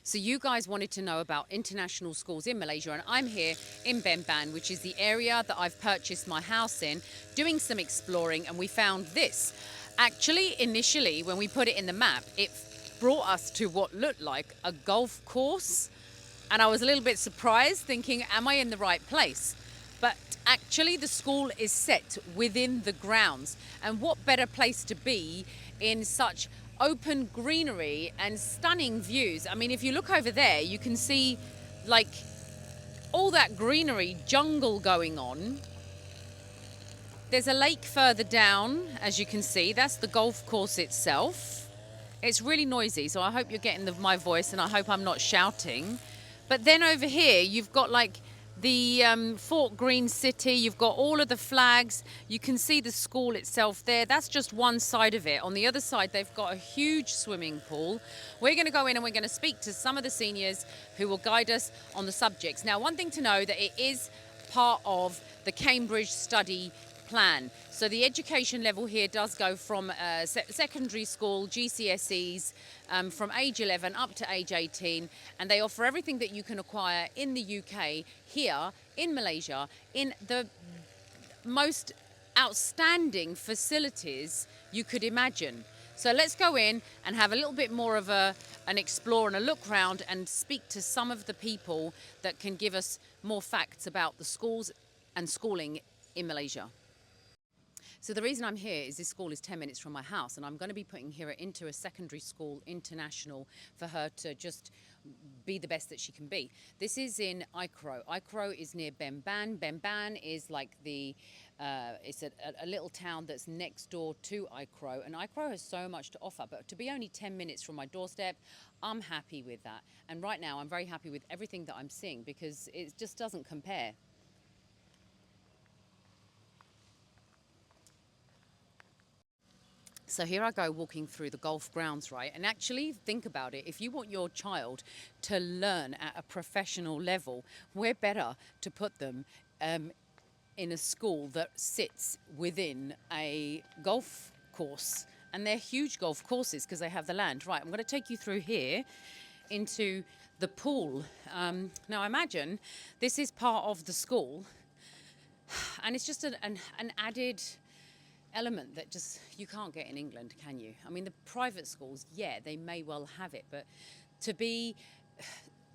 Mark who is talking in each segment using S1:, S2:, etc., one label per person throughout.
S1: So you guys wanted to know about international schools in Malaysia, and I'm here in Bemban, which is the area that I've purchased my house in, doing some exploring, and we found this. Actually, initially, when we put it in the map, it brought us to what looked like a golf course, and I was a little bit surprised, thinking, am I in the right place? But actually, the school is set within the grounds, and what better place to be in such open greenery and stunning views. I mean, if you look over there, you can see like all that greenery, jungle going on. There's a lake further down, as you can see. That's the golf course itself. It's really noisy, so I hope you're getting my voice, and I hope I'm not shouting. But then over here, you've got like the Fort Greene City. You've got all of the flags. You can see the school itself there. That's just one side of it. On the other side, they've got a huge swimming pool. We're going to go in and we're going to speak to some of the seniors who will guide us on the subjects. Now, one thing to know that it is part of the Cambridge study plan. So the education level here does go from secondary school, GCSEs, from age 11 up to age 18, and they offer everything that you can acquire in the UK here in Malaysia in the most outstanding facilities you could imagine. So let's go in and have a little bit more of an explore and a look round and speak to some of the people that can give us more facts about the schools and schooling in Malaysia. So the reason I'm here is this school is 10 minutes from my house, and I'm going to be putting Hira into a secondary school, international, for her to just be the best that she can be. This is in Ikro. Ikro is near Bemban. Bemban is like it's a little town that's next door to Ikro, and Ikro has so much to offer, but to be only 10 minutes from my doorstep, I'm happy with that. And right now I'm very happy with everything that I'm seeing, because it just doesn't compare. So here I go walking through the golf grounds, right? And actually think about it. If you want your child to learn at a professional level, where better to put them in a school that sits within a golf course. And they're huge golf courses because they have the land. Right, I'm going to take you through here into the pool. Now imagine this is part of the school, and it's just an added element that just you can't get in England, can you? I mean, the private schools, yeah, they may well have it, but to be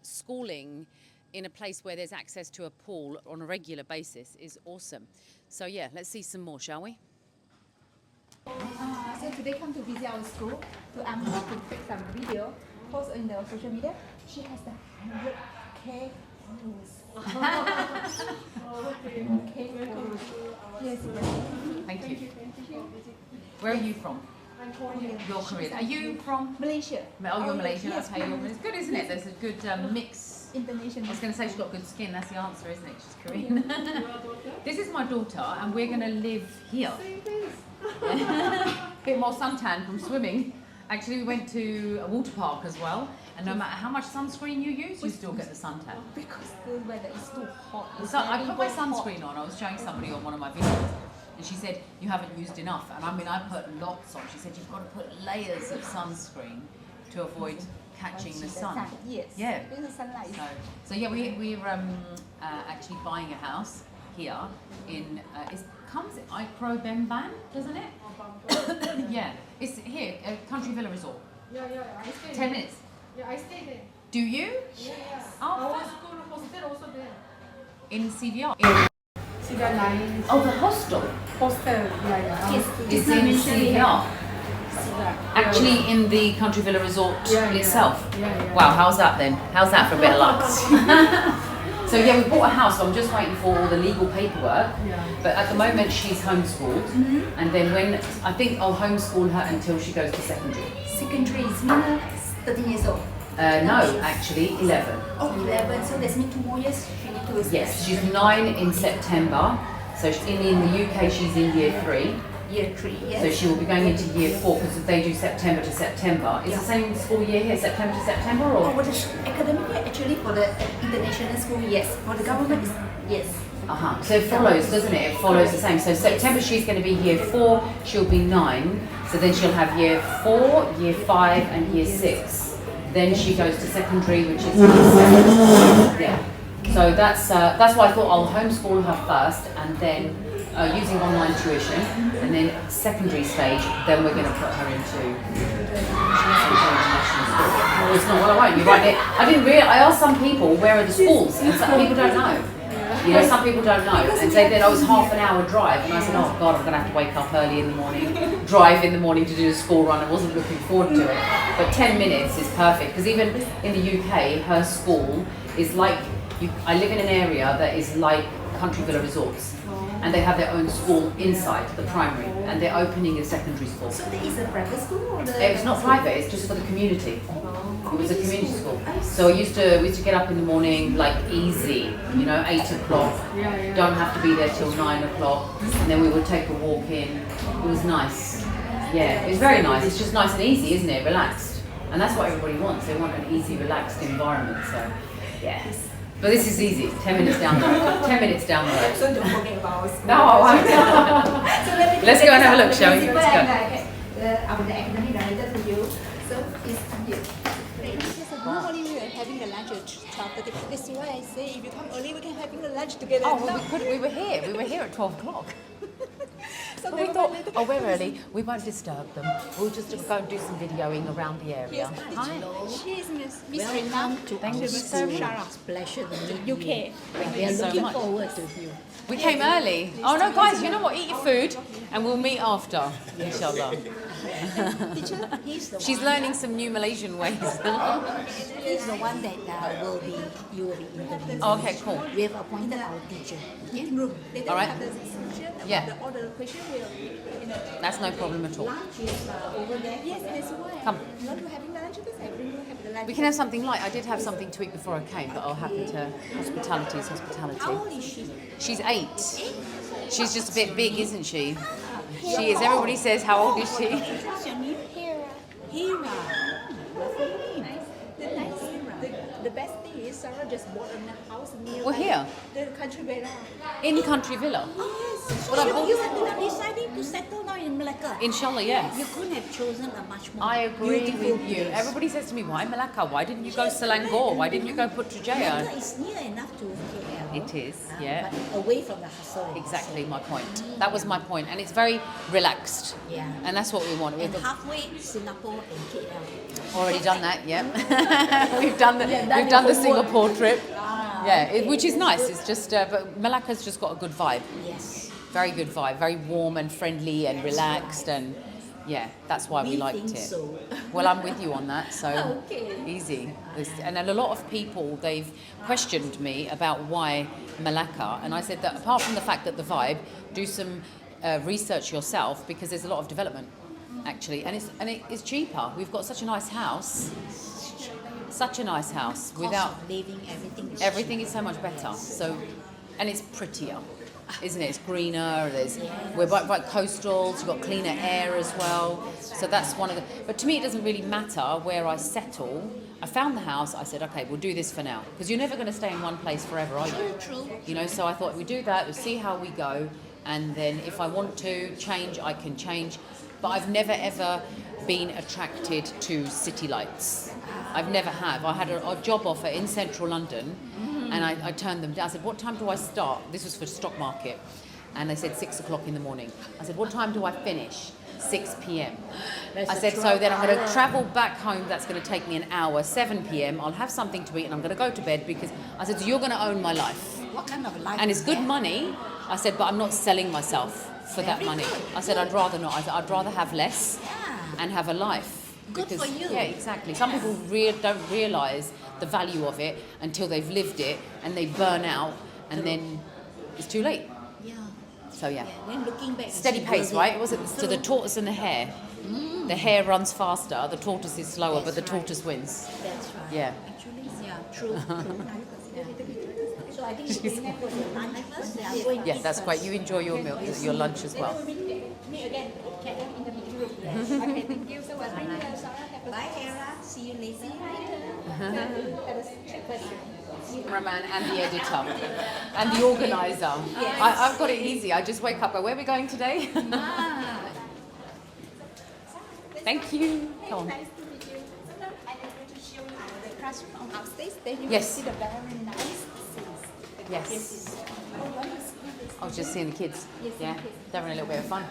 S1: schooling in a place where there's access to a pool on a regular basis is awesome. So yeah, let's see some more, shall we?
S2: So today come to visit our school to take some video, post in the social media. She has the 100K followers. Yes.
S1: Thank you. Where are you from?
S2: I'm Korean.
S1: You're Korean. Are you from
S2: Malaysia?
S1: Oh, you're Malaysian.
S2: Yes.
S1: Okay, it's good, isn't it? There's a good mix.
S2: International.
S1: I was going to say she's got good skin. That's the answer, isn't it? She's Korean. This is my daughter, and we're going to live here. Bit more suntan from swimming. Actually, we went to a water park as well, and no matter how much sunscreen you use, you still get the suntan.
S2: Because the weather is too hot.
S1: So I put my sunscreen on. I was showing somebody on one of my videos, and she said, you haven't used enough. And I mean, I put lots on. She said, you've got to put layers of sunscreen to avoid catching the sun.
S2: Yes.
S1: Yeah.
S2: This is sunlight.
S1: So yeah, we're actually buying a house here in it comes Ikro Bemban, doesn't it? Yeah, it's here, Country Villa Resort.
S3: Yeah, I stayed
S1: 10 minutes.
S3: Yeah, I stayed there.
S1: Do you?
S3: Yes.
S1: Oh,
S3: Our
S1: fun.
S3: school hostel also there.
S1: In CVR.
S3: Cedar Lines.
S1: Oh, the hostel.
S3: Hostel, yeah.
S2: Yes.
S1: It's in CVR. Actually, in the Country Villa Resort itself.
S3: Yeah.
S1: Wow, how's that then? How's that for a bit of luck? So yeah, we bought a house, so I'm just waiting for all the legal paperwork.
S3: Yeah.
S1: But at the moment she's homeschooled, and then when I think I'll homeschool her until she goes to secondary.
S2: Secondary is mean 13 years old.
S1: No, actually 11.
S2: Oh, 11. So that means 2 more years she need to.
S1: Yes, she's 9 in September. So in the UK she's in year 3.
S2: Year 3, yes.
S1: So she will be going into year 4 because they do September to September. Is the same school year here, September to September, or?
S2: For the academic year, actually for the international school, yes. For the government, yes.
S1: So it follows, doesn't it? It follows the same. So September she's going to be year 4, she'll be 9. So then she'll have year 4, year 5 and year 6. then she goes to secondary, which is yeah. So that's why I thought I'll homeschool her first, and then using online tuition, and then secondary stage, then we're going to put her into international school. Well, it's not what I want. You're right. I asked some people where are the schools, and some people don't know. You know, some people don't know, and say that I was half an hour drive, and I said, oh God, I'm going to have to wake up early in the morning, drive in the morning to do a school run. I wasn't looking forward to it, but 10 minutes is perfect, because even in the UK, her school is like, I live in an area that is like Country Villa Resorts, and they have their own school inside the primary, and they're opening a secondary school.
S2: So there is a private school or
S1: It's not private, it's just for the community. It was a community school. So we used to get up in the morning, like easy, you know, 8 o'clock. Don't have to be there till 9 o'clock. And then we would take a walk in. It was nice. Yeah, it's very nice. It's just nice and easy, isn't it? Relaxed. And that's what everybody wants. They want an easy, relaxed environment. So, yeah. But this is easy. 10 minutes down the road. 10 minutes down the road.
S2: So don't forget about us.
S1: No, I won't. Let's go and have a look, shall we? Let's go.
S2: I will the academic director to you. So please come here. Normally we are having the lunch at 12:30. That's why I say if you come early, we can having the lunch together.
S1: Oh, well, we could. We were here at 12 o'clock.
S2: So
S1: But we thought, oh, we're early. We won't disturb them. We'll just go and do some videoing around the area. Hi.
S2: She is Miss
S4: Welcome to
S1: Thank
S4: our
S1: you so
S4: school.
S1: much.
S4: It's a pleasure to meet
S2: UK.
S4: you.
S1: Thank
S4: We
S1: you
S4: are
S1: so
S4: looking
S1: much.
S4: forward to you.
S1: We came early. Oh no, guys, you know what? Eat your food and we'll meet after, inshallah.
S4: He's the
S1: She's
S4: one,
S1: learning some new Malaysian ways.
S4: he's the one that you will be interviewing.
S1: Oh, okay, cool.
S4: We have appointed our teacher.
S2: Okay. Room. Later
S1: All right.
S2: we have the discussion about
S1: Yeah.
S2: all the question will, you know.
S1: That's no problem at all.
S4: Lunch is over there.
S2: Yes, that's why.
S1: Come.
S2: You want to having lunch with us? Everyone will have the lunch.
S1: We can have something light. I did have something to eat before I came, but I'll happen to hospitality is
S4: How
S1: hospitality.
S4: old is she?
S1: She's 8. She's just a bit big, isn't she? She is. Everybody says, how old is she?
S4: What's your name? Hira.
S2: The best thing is Sarah just bought a house near
S1: We're here.
S2: the country villa.
S1: In Country Villa.
S4: Yes.
S1: Well, I'm
S4: you ended up deciding to settle down in Malacca.
S1: Inshallah, yes.
S4: You couldn't have chosen a much more
S1: I agree
S4: beautiful
S1: with you.
S4: place.
S1: Everybody says to me, why Malacca? Why didn't you go Selangor? Why didn't you go Putrajaya?
S4: Malacca is near enough to KL.
S1: It is, yeah.
S4: But away from the hustle. and
S1: Exactly my point. That was my point. And it's very relaxed.
S4: Yeah.
S1: And that's what we want.
S4: And
S1: We've
S4: halfway Singapore and KL.
S1: already done that, yeah. we've done the Singapore trip. Yeah, which is nice. It's just, but Malacca's just got a good vibe.
S4: Yes.
S1: Very good vibe. Very warm and friendly and relaxed and yeah, that's why we
S4: We
S1: liked
S4: think
S1: it.
S4: so.
S1: Well, I'm with you on that, so
S4: Okay.
S1: easy. And a lot of people, they've questioned me about why Malacca, and I said that apart from the fact that the vibe, do some research yourself because there's a lot of development, actually, and it's cheaper. We've got such a nice house,
S4: Cost
S1: without
S4: of living,
S1: everything is so much better. So, and it's prettier. Isn't it? It's greener. We're by coastals. You've got cleaner air as well. So that's one of the. But to me, it doesn't really matter where I settle. I found the house. I said, okay, we'll do this for now because you're never going to stay in one place forever, are you?
S4: True.
S1: You know. So I thought we do that. We'll see how we go, and then if I want to change, I can change. But I've never ever been attracted to city lights. I've never have. I had a job offer in central London. And I turned them down. I said, what time do I start? This was for stock market. And they said 6 o'clock in the morning. I said, what time do I finish? 6 p.m. I said, so then I'm going to travel back home. That's going to take me an hour. 7 p.m. I'll have something to eat and I'm going to go to bed because I said, so you're going to own my life.
S4: What kind of life?
S1: And it's
S4: is
S1: good
S4: that?
S1: money. I said, but I'm not selling myself for that money. I said, I'd rather not. I said, I'd rather have less and have a life.
S4: Good for you.
S1: Yeah, exactly. Some people don't realise the value of it until they've lived it and they burn out and then it's too late.
S4: Yeah.
S1: So yeah.
S4: Then looking back.
S1: Steady
S4: it's
S1: pace,
S4: worth it.
S1: right? Was it to the tortoise and the hare? The hare runs faster, the tortoise is slower, but the
S4: That's right.
S1: tortoise wins.
S4: That's right.
S1: Yeah.
S4: Actually, yeah, true. So I think you can have your lunch first. Then I'm going
S1: Yeah, that's great. You enjoy your meal, your lunch as well.
S2: Me again. Okay, in the meeting room. Okay, thank you so much. Thank you, Sarah. Have a
S4: Bye, Hera. See you later.
S2: Have a strict question.
S1: Cameraman and the editor and the organizer. I've got it easy. I just wake up. Go, where are we going today? Thank you. Come on.
S2: Nice to meet you. I'm going to show classroom on upstairs. Then you
S1: Yes.
S2: can see the very nice scenes. The
S1: Yes.
S2: places. Oh, one is
S1: I was just seeing the kids.
S2: Yes,
S1: Yeah,
S2: the kids.
S1: they're having a little bit of fun.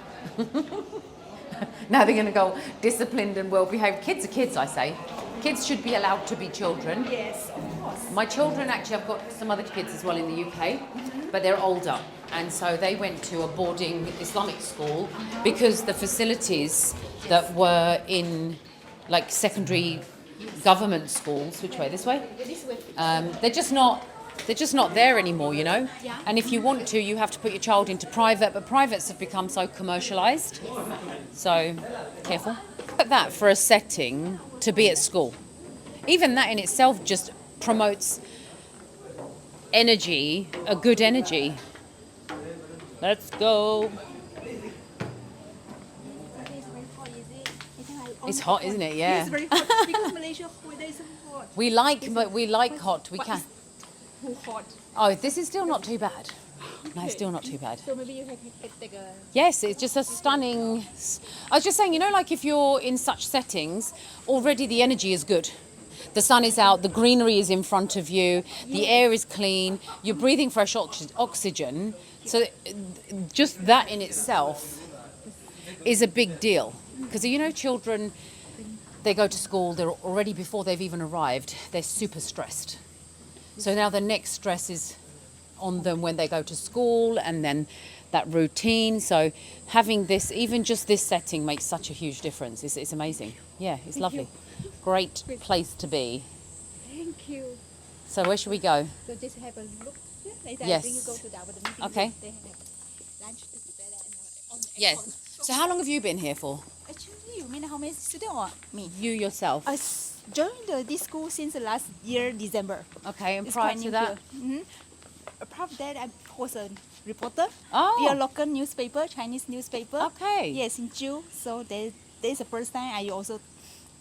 S1: Now they're going to go disciplined and well behaved. Kids are kids, I say. Kids should be allowed to be children.
S2: Yes, of course.
S1: My children, actually, I've got some other kids as well in the UK, but they're older. And so they went to a boarding Islamic school because the facilities that were in like secondary government schools, which way? This way?
S2: This way.
S1: They're just not there anymore, you know?
S2: Yeah.
S1: And if you want to, you have to put your child into private, but privates have become so commercialised. So, careful. But that for a setting to be at school. Even that in itself just promotes energy, a good energy. Let's go. It's hot, isn't it? Yeah.
S2: It's very hot because Malaysia weather is hot.
S1: We like hot. We
S2: But
S1: can.
S2: it's too hot.
S1: Oh, this is still not too bad. No, it's still not too bad.
S2: So maybe you can take a.
S1: Yes, it's just a stunning. I was just saying, you know, like if you're in such settings, already the energy is good. The sun is out, the greenery is in front of you, the air is clean, you're breathing fresh oxygen. So just that in itself is a big deal. Because, you know, children, they go to school, they're already, before they've even arrived, they're super stressed. So now the next stress is on them when they go to school, and then that routine. So having this, even just this setting, makes such a huge difference. It's amazing. Yeah, it's lovely. Great place to be.
S2: Thank you.
S1: So where should we go?
S2: So just have a look. Later
S1: Yes.
S2: I bring you go to the meeting
S1: Okay.
S2: room. They have lunch together and on the
S1: Yes.
S2: aircon.
S1: So how long have you been here for?
S2: Actually, you mean how many students or me?
S1: You yourself?
S2: I joined this school since last year December.
S1: Okay, and
S2: It's
S1: prior
S2: quite
S1: to
S2: new
S1: that?
S2: here. Apart from that, I was a reporter.
S1: Oh.
S2: We are local newspaper, Chinese newspaper.
S1: Okay.
S2: Yes, in June. So there's the first time I also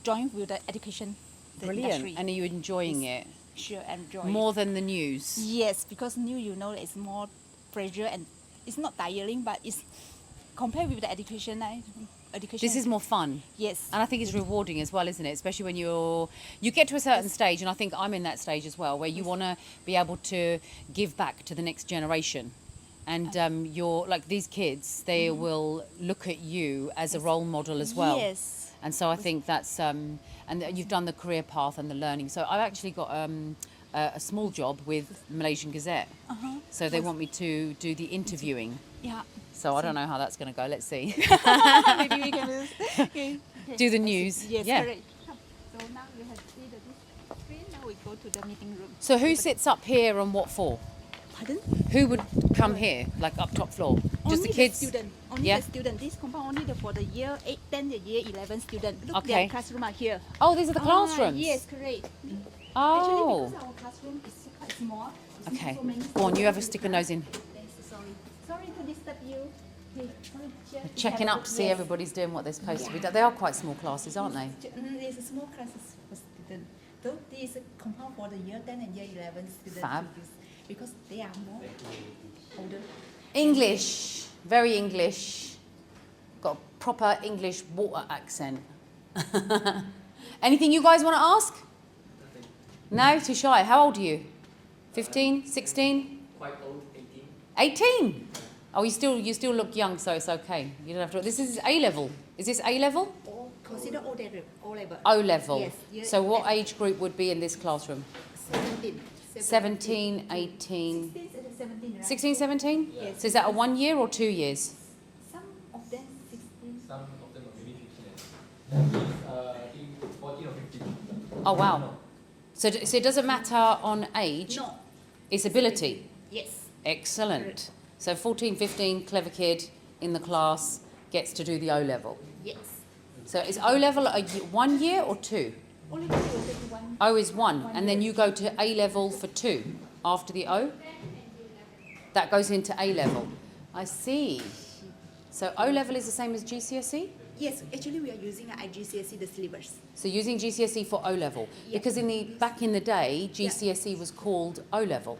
S2: joined with the education. The
S1: Brilliant.
S2: industry.
S1: And are you enjoying it?
S2: Sure, enjoy.
S1: More than the news?
S2: Yes, because new, it's more pressure and it's not tiring, but it's compared with the education. Education.
S1: This is more fun.
S2: Yes.
S1: And I think it's rewarding as well, isn't it? Especially when you get to a certain stage, and I think I'm in that stage as well, where you want to be able to give back to the next generation. And you're like these kids, they will look at you as a role model as well.
S2: Yes.
S1: And so I think that's, and you've done the career path and the learning. So I've actually got a small job with Malaysian Gazette. So they want me to do the interviewing.
S2: Yeah.
S1: So I don't know how that's going to go. Let's see.
S2: Maybe we can okay.
S1: Do the news.
S2: Yes,
S1: Yeah.
S2: correct. So now you have see the screen. Now we go to the meeting room.
S1: So who sits up here and what for?
S2: Pardon?
S1: Who would come here, like up top floor? Just
S2: Only
S1: the kids?
S2: student. Only
S1: Yeah.
S2: the student. This compound only for the year 8, 10, the year 11 student. Look,
S1: Okay.
S2: their classroom are here.
S1: Oh, these are the classrooms?
S2: Yes, correct.
S1: Oh.
S2: Actually, because our classroom is quite small. it's
S1: Okay.
S2: not so many
S1: Go on, you have a
S2: students.
S1: stick a nose in.
S2: Yes, sorry. Sorry to disturb you. Okay, sorry, teacher.
S1: Checking up to see
S2: Yes.
S1: everybody's doing what they're supposed to be doing. They are quite small classes, aren't they?
S2: There's a small classes for students. So this is a compound for the year 10 and year 11 students.
S1: Fab.
S2: to use because they are more older.
S1: English, very English. Got a proper English water accent. Anything you guys want to ask? No, too shy. How old are you? 15, 16?
S5: Quite old, 18.
S1: 18? Oh, you still look young, so it's okay. You don't have to. This is A level. Is this A level?
S2: Or consider O level. O level.
S1: O level.
S2: Yes, year
S1: So what
S2: 11.
S1: age group would be in this classroom?
S2: 17.
S1: 17, 18,
S2: 17, right?
S1: 16, 17?
S2: Yes.
S1: So is that a 1 year or 2 years?
S2: Some of them 16.
S5: Some of them are maybe 15. That means, I think 14 or 15.
S1: Oh, wow. So it doesn't matter on age,
S2: No.
S1: it's ability.
S2: Yes.
S1: Excellent. So 14, 15, clever kid in the class gets to do the O level.
S2: Yes.
S1: So is O level 1 year or 2?
S2: Only one will take one.
S1: O is 1, and then you go to A level for 2 after the O? That goes into A level. I see. So O level is the same as GCSE?
S2: Yes, actually we are using IGCSE, the syllabus.
S1: So using GCSE for O level,
S2: Yeah.
S1: because back in the day, GCSE was called O level.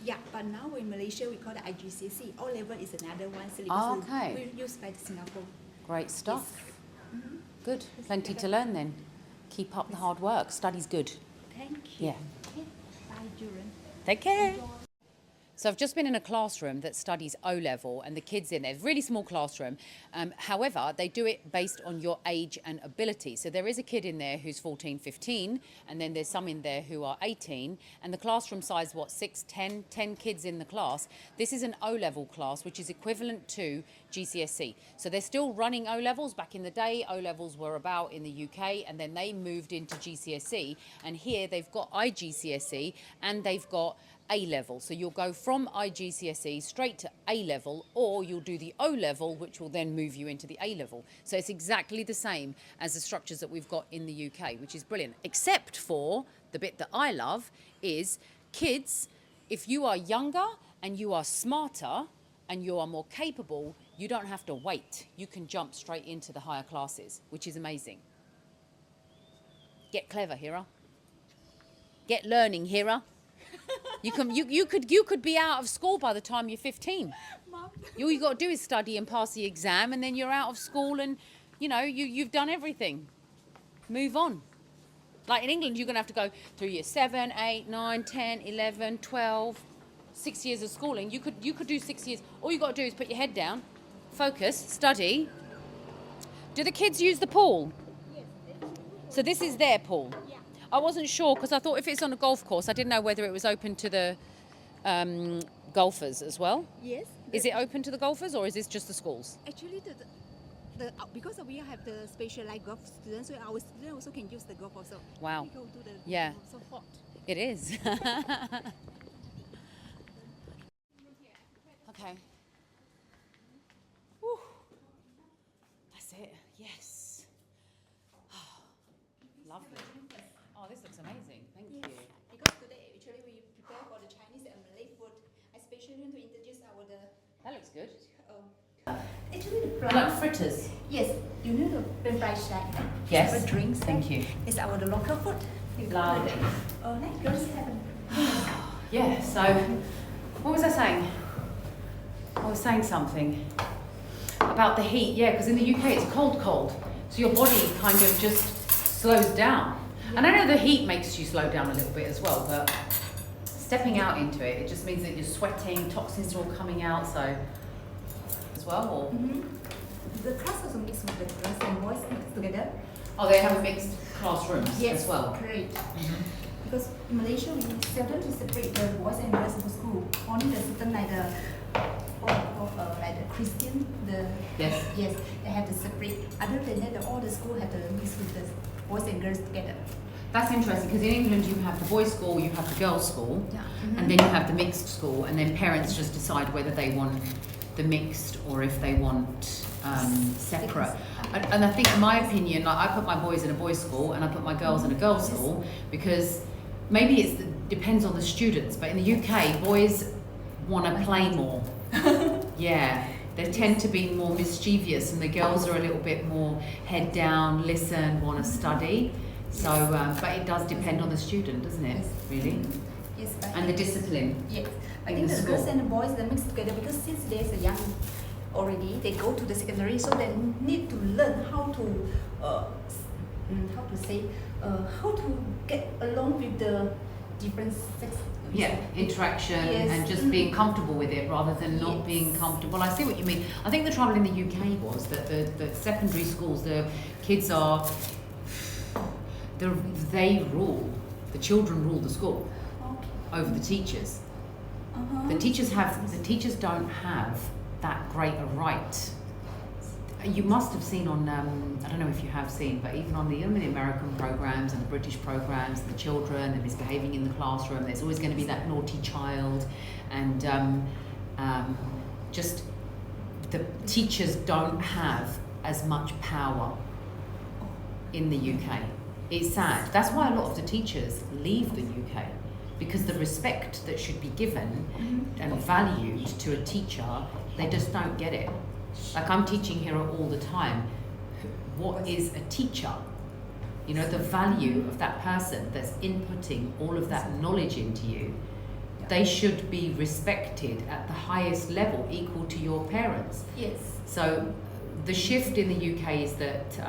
S2: Yeah, but now in Malaysia we call it IGCSE. O level is another one syllabus
S1: Ah, okay.
S2: we use by Singapore.
S1: Great stuff.
S2: Mm-hmm.
S1: Good. Plenty to learn then. Keep up the hard work. Study's good.
S4: Thank you.
S1: Yeah.
S4: Okay. Bye, children.
S1: Take care. So I've just been in a classroom that studies O-level and the kids in there, really small classroom. However, they do it based on your age and ability. So there is a kid in there who's 14, 15, and then there's some in there who are 18. And the classroom size, 6, 10 kids in the class. This is an O-level class, which is equivalent to GCSE. So they're still running O-levels. Back in the day, O-levels were about in the UK, and then they moved into GCSE. And here they've got IGCSE and they've got A-level. So you'll go from IGCSE straight to A-level, or you'll do the O-level, which will then move you into the A-level. So it's exactly the same as the structures that we've got in the UK, which is brilliant. Except for the bit that I love is kids, if you are younger and you are smarter and you are more capable, you don't have to wait. You can jump straight into the higher classes, which is amazing. Get clever, Hira. Get learning, Hira. You could be out of school by the time you're 15.
S2: Mom.
S1: All you got to do is study and pass the exam, and then you're out of school, and you've done everything. Move on. Like in England, you're going to have to go through year 7, 8, 9, 10, 11, 12, 6 years of schooling. You could do 6 years. All you got to do is put your head down, focus, study. Do the kids use the pool?
S2: Yes.
S1: So this is their pool.
S2: Yeah.
S1: I wasn't sure because I thought if it's on a golf course, I didn't know whether it was open to the golfers as well.
S2: Yes.
S1: Is it open to the golfers, or is this just the schools?
S2: Actually, because we have the specialized golf students, so our students also can use the golf also.
S1: Wow.
S2: We go to the
S1: Yeah.
S2: so hot.
S1: It is. Okay. Whew. That's it. Yes. Lovely. Oh, this looks amazing. Thank you.
S2: Because today, actually, we prepare for the Chinese and Malay food, especially to introduce
S1: That looks good.
S2: actually the
S1: I like fritters.
S2: Yes, you know the French fry snack.
S1: Yes.
S2: Our drinks.
S1: Thank you.
S2: It's our the local food.
S1: Lovely.
S2: Next, girls have
S1: Yeah, so what was I saying? I was saying something about the heat. Yeah, because in the UK it's cold. So your body kind of just slows down. And I know the heat makes you slow down a little bit as well, but stepping out into it, it just means that you're sweating, toxins are all coming out, so as well, or?
S2: The class also mixed with the girls and boys mixed together.
S1: Oh, they have a mixed classrooms as well.
S2: Great. Because in Malaysia, we seldom to separate the boys and girls in school. Only the certain like the Christian,
S1: Yes.
S2: yes, they have to separate. Other than that, all the school have to mix with the boys and girls together.
S1: That's interesting because in England you have the boys' school, you have the girls' school,
S2: Yeah.
S1: and then you have the mixed school, and then parents just decide whether they want the mixed or if they want separate. And I think, in my opinion, like I put my boys in a boys' school and I put my girls in a girls' school because maybe it depends on the students, but in the UK, boys want to play more. Yeah. They tend to be more mischievous, and the girls are a little bit more head down, listen, want to study. So, but it does depend on the student, doesn't it?
S2: Yes.
S1: Really?
S2: Yes, but
S1: And the discipline.
S2: yes, I
S1: in
S2: think
S1: the
S2: the girls
S1: school.
S2: and the boys they mix together because since they're young already, they go to the secondary, so they need to learn how to how to get along with the different sex.
S1: Yeah, interaction
S2: Yes.
S1: and just being comfortable with it rather than not
S2: Yes.
S1: being comfortable. I see what you mean. I think the trouble in the UK was that the secondary schools, the kids they rule, the children rule the school
S2: Okay.
S1: over the teachers.
S2: Uh-huh.
S1: The teachers don't have that great a right. You must have seen on, I don't know if you have seen, but even on the American programs and the British programs, the children are misbehaving in the classroom. There's always going to be that naughty child, and just the teachers don't have as much power in the UK. It's sad. That's why a lot of the teachers leave the UK, because the respect that should be given and valued to a teacher, they just don't get it. Like I'm teaching here all the time. What is a teacher? You know, the value of that person that's inputting all of that knowledge into you. They should be respected at the highest level, equal to your parents.
S2: Yes.
S1: So the shift in the UK is that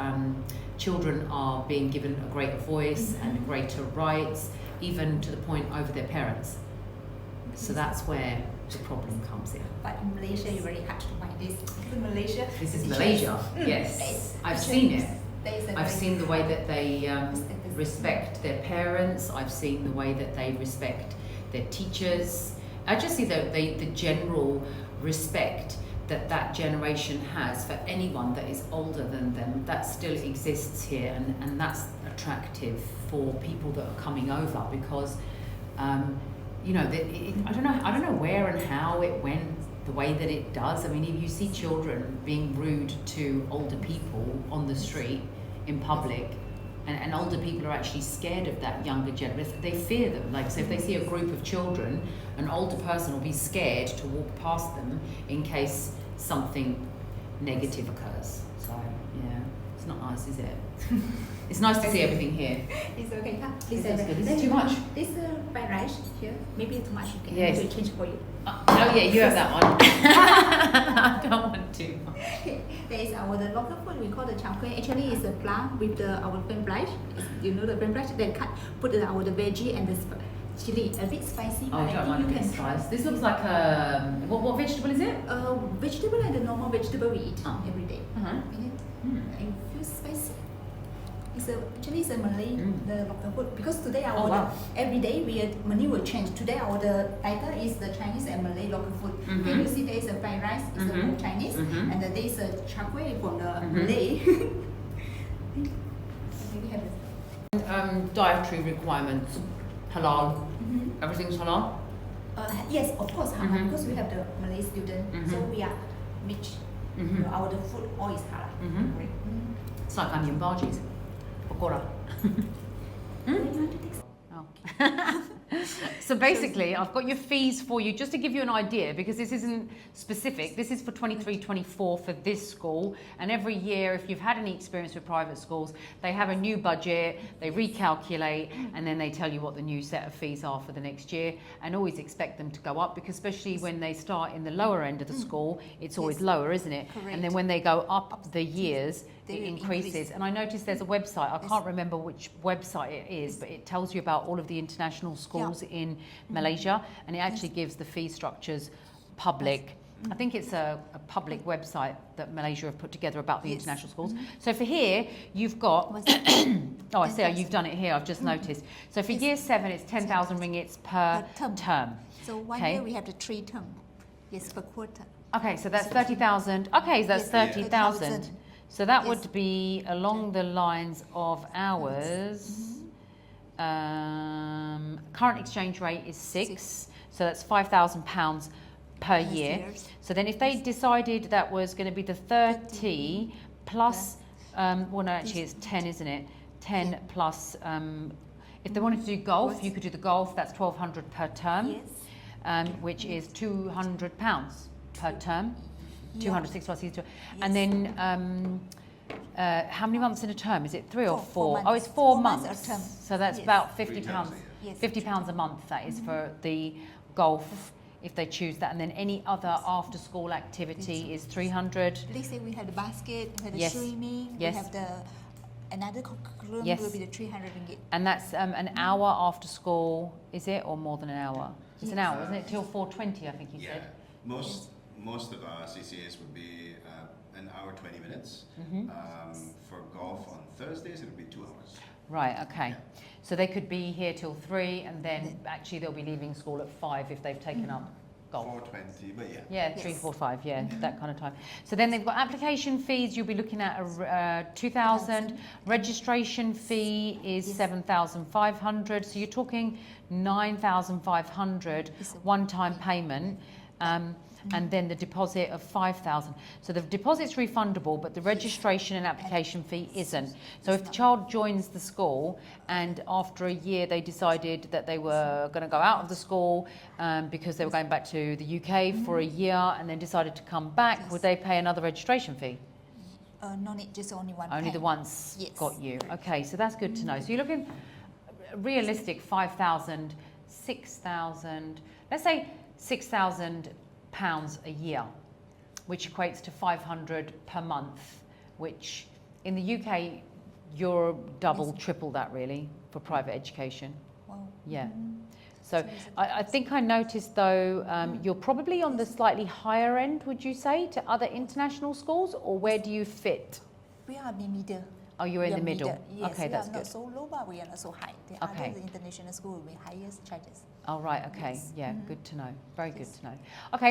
S1: children are being given a greater voice and greater rights. even to the point over their parents. So that's where the problem comes in.
S2: But in Malaysia, it's very hard to find this. In Malaysia,
S1: This is
S2: teachers-
S1: Malaysia,
S2: Mm,
S1: yes. I've
S2: teachers-
S1: seen it.
S2: there is a
S1: I've
S2: very-
S1: seen the way that they respect their parents. I've seen the way that they respect their teachers. I just see the general respect that generation has for anyone that is older than them. That still exists here, and that's attractive for people that are coming over because, you know, I don't know where and how it went the way that it does. I mean, if you see children being rude to older people on the street in public, and older people are actually scared of that younger generation. They fear them. Like, so if they see a group of children, an older person will be scared to walk past them in case something negative occurs. So, yeah, it's not nice, is it? It's nice to see everything here.
S2: It's okay, huh?
S1: This is good. This is too much.
S2: This fried rice here, maybe too much. You can
S1: Yes.
S2: we change for you.
S1: Oh, yeah, you have that one. I don't want too much.
S2: Okay, there is our the local food we call the chao kueh. Actually, it's a plant with our french fries. You know the french fries? Then cut, put our the veggie and the chili. A bit spicy,
S1: Oh,
S2: but
S1: I don't
S2: I
S1: mind
S2: think
S1: a
S2: you
S1: bit
S2: can try.
S1: spice. This looks like a what vegetable is it?
S2: Vegetable and the normal vegetable we eat
S1: Oh.
S2: every day.
S1: Uh-huh.
S2: It feels spicy. Actually it's a Malay the local food because today
S1: Oh, wow.
S2: every day menu will change. Today the title is the Chinese and Malay local food.
S1: Mhm.
S2: Can you see there is a fried rice, it's
S1: Mhm.
S2: from Chinese,
S1: Mhm.
S2: and there is a char kway from the
S1: Mhm.
S2: Malay. Maybe have it.
S1: Dietary requirements. Halal. Everything's halal.
S2: Yes, of course, halal,
S1: Mhm.
S2: because we have the Malay student, so
S1: Mhm.
S2: we are rich.
S1: Mhm.
S2: Our the food all is halal.
S1: Mhm.
S2: Right?
S1: It's like onion bhajis. Pakora.
S2: You want to take some?
S1: Oh. So basically, I've got your fees for you just to give you an idea because this isn't specific. This is for 23-24 for this school. And every year, if you've had any experience with private schools, they have a new budget, they recalculate, and then they tell you what the new set of fees are for the next year. And always expect them to go up because especially when they start in the lower end of the school, it's always
S2: Yes.
S1: lower, isn't it?
S2: Correct.
S1: And then when they go up the years,
S2: They
S1: it
S2: will
S1: increases.
S2: increase.
S1: And I noticed there's a website, I
S2: Yes.
S1: can't remember which website it is, but it tells you about all of the international schools in Malaysia, and it actually gives the fee structures public. I think it's a public website that Malaysia have put together about the
S2: Yes.
S1: international schools. So for here, you've got,
S2: What's that?
S1: oh, I see, you've done it here, I've just noticed. So for
S2: Yes.
S1: year 7, it's 10,000 ringgits per
S2: Per term.
S1: term.
S2: So one
S1: Okay.
S2: year we have the 3 term. Yes, per quarter.
S1: Okay, so that's 30,000. Okay, so that's
S2: Yes,
S1: 30,000.
S2: 30,000.
S1: So that
S2: Yes.
S1: would be along the lines of ours. Current exchange rate is 6, so that's £5,000 per year.
S2: years.
S1: So then if they decided that was going to be the 30 plus, well no, actually it's 10, isn't it? 10 plus, if they wanted to do golf, you could do the golf, that's 1,200 per term,
S2: Yes.
S1: which is £200 per term.
S2: Yeah.
S1: 206 plus these two. And then how many months in a term? Is it 3 or 4? Oh, it's 4
S2: 4 months
S1: months.
S2: a term.
S1: So that's
S2: Yes.
S1: about £50.
S2: Yes.
S1: £50 a month, that is for the golf, if they choose that. And then any other after-school activity is 300.
S2: Let's say we have the basket, we have the
S1: Yes.
S2: swimming,
S1: Yes.
S2: we have the another curriculum
S1: Yes.
S2: will be the 300 ringgit.
S1: And that's an hour after school, is it? Or more than an hour? It's an hour, isn't it? Till 4:20, I think you
S6: Yeah,
S1: said.
S6: most of our CCAs would be an hour 20 minutes. For golf on Thursdays, it would be 2 hours.
S1: Right, okay. So they could be here till 3 and then actually they'll be leaving school at 5 if they've taken up golf.
S6: 4:20, but yeah.
S1: Yeah,
S2: Yes.
S1: 3, 4, 5, yeah, that kind of time. So then they've got application fees, you'll be looking at 2,000. Registration fee is 7,500. So you're talking 9,500
S2: It's a-
S1: one-time payment. And then the deposit of 5,000. So the deposit's refundable, but the registration and application fee isn't. So if the child joins the school and after a year they decided that they were going to go out of the school because they were going back to the UK for a year and then decided to come back, would they pay another registration fee?
S2: No need, just only one
S1: Only the
S2: time.
S1: once
S2: Yes.
S1: got you. Okay, so that's good to know. So you're looking realistic 5,000, 6,000, let's say 6,000 pounds a year, which equates to 500 per month, which in the UK you're double, triple that really for private education.
S4: Wow.
S1: Yeah. So I think I noticed though, you're probably on the slightly higher end, would you say, to other international schools, or where do you fit?
S4: We are in middle.
S1: Oh, you're in
S4: We
S1: the
S4: are
S1: middle.
S4: Yes,
S1: Okay,
S4: we
S1: that's
S4: are
S1: good.
S4: not so low, but we are not so high. The
S1: Okay.
S4: other international school will be highest charges.
S1: Oh, right. Okay.
S4: Yes.
S1: Yeah. Good to know. Very good to know. Okay.